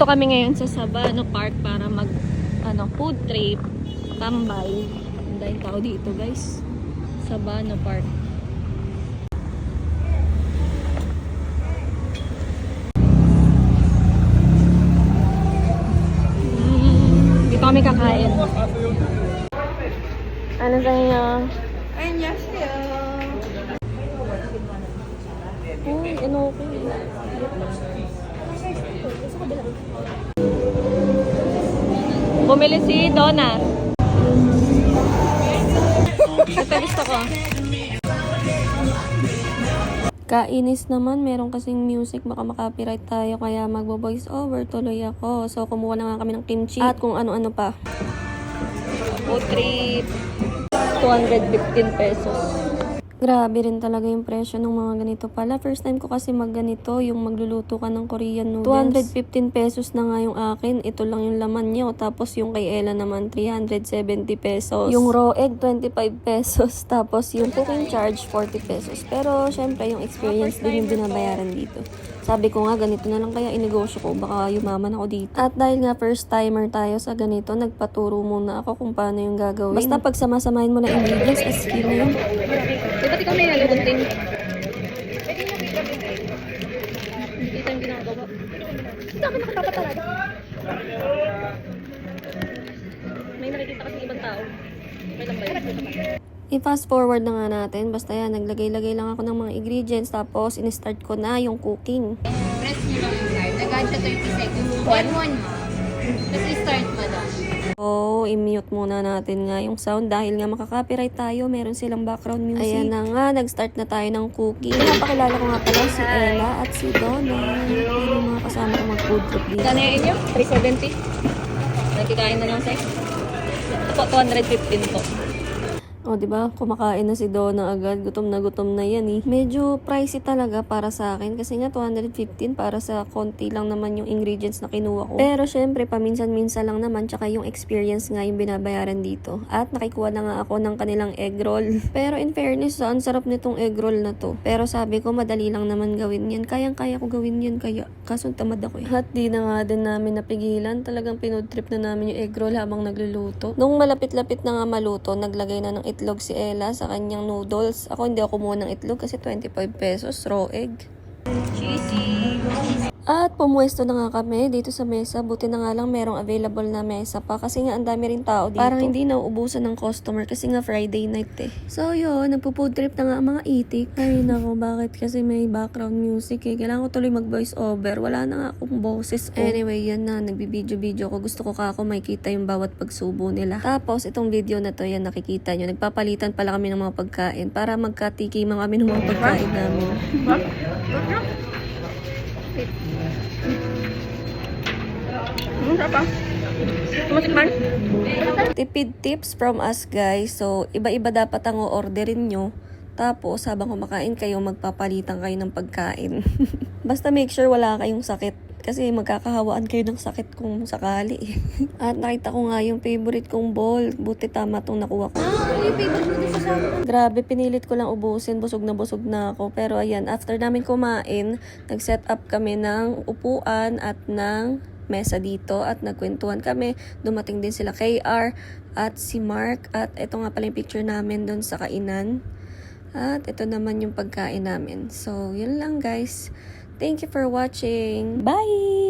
Dito kami ngayon sa Sabano Park para mag food trip, tambay. Ang daming tao dito, guys. Sabano Park. Dito kami kakain. Ano sa inyo? 안녕하세요. Uy, ano okay. Bumili si Donna. Ito gusto ko. Kainis naman, meron kasing music, baka makapiright tayo, kaya magbo-voice over tuloy ako. So, kumuha na nga kami ng kimchi at kung ano-ano pa. Food trip. 215 pesos. Grabe rin talaga yung presyo ng mga ganito pala. First time ko kasi magganito, yung magluluto ka ng Korean noodles. 215 pesos na nga yung akin. Ito lang yung laman niya. Tapos yung kay Ella naman, 370 pesos. Yung raw egg, 25 pesos. Tapos yung cooking charge, 40 pesos. Pero syempre, yung experience din yung binabayaran dito. Sabi ko nga, ganito na lang kaya inegosyo ko. Baka yumaman ako dito. At dahil nga first timer tayo sa ganito, nagpaturo muna ako kung paano yung gagawin. Basta pag sama-samahin mo na ingredients, as skill na yun. Ba't ikaw may nalibuntin? Pwede na kita mo. Kita yung ginagawa. Ito ako nakapapatalaga. May nakikita kasi ibang tao. May lang ba yun? I-fast forward na nga natin. Basta yan, naglagay-lagay lang ako ng mga ingredients. Tapos, in-start ko na yung cooking. Press nyo lang yung start. Nag-add siya 30 seconds. 1-1 mo. Tapos i-start mo lang. So, i-mute muna natin nga yung sound dahil nga makaka-copyright tayo. Meron silang background music. Ayan na nga, nag-start na tayo ng cooking. Napakilala ko nga pala si Ella at si Donna. Yung mga kasama ko mag-food trip dito. Ganayin nyo? 370? Nagkikain na lang sa ito po, 215 po. O, diba? Kumakain na si Donna agad. Gutom na yan eh. Medyo pricey talaga para sa akin. Kasi nga, 215 para sa konti lang naman yung ingredients na kinuha ko. Pero, syempre, paminsan-minsan lang naman. Tsaka yung experience nga yung binabayaran dito. At nakikuha na nga ako ng kanilang egg roll. Pero, in fairness, ang sarap nitong egg roll na to. Pero, sabi ko, madali lang naman gawin yan. Kayang-kaya ko gawin yan. Kaya, kaso tamad ako eh. At di na nga din namin napigilan. Talagang pinood trip na namin yung egg roll habang nagluluto. Nung malapit-lapit na nga maluto, naglagay na ng itlog si Ella sa kanyang noodles. Ako hindi ako kumuha ng itlog kasi 25 pesos raw egg. Cheesy. At pumuesto na nga kami dito sa mesa. Buti na nga lang merong available na mesa pa kasi nga ang dami rin tao dito. Parang hindi na uubusan ng customer kasi nga Friday night eh. So yun, nagpo-food trip na nga ang mga itik. Ay nako, bakit kasi may background music eh. Kailangan ko tuloy mag-voice over. Wala na nga akong boses ko. Anyway, yan na. Nagbibideo-video ko. Gusto ko ka ako makikita yung bawat pagsubo nila. Tapos itong video na to, yan nakikita nyo. Nagpapalitan pala kami ng mga pagkain para magkatikiman kami ng mga pagkain namin. Tipid tips from us guys. So, iba-iba dapat ang orderin nyo. Tapos, habang kumakain kayo, magpapalitan kayo ng pagkain. Basta make sure wala kayong sakit. Kasi magkakahawaan kayo ng sakit kung sakali. At nakita ko nga yung favorite kong bowl. Buti tama itong nakuha ko. Yung favorite mo din sa sabi. Grabe, pinilit ko lang ubusin. Busog na ako. Pero ayan, after namin kumain, nag-set up kami ng upuan at ng mesa dito at nagkwentuhan kami. Dumating din sila KR at si Mark. At ito nga pala yung picture namin doon sa kainan. At ito naman yung pagkain namin. So, yun lang guys. Thank you for watching. Bye!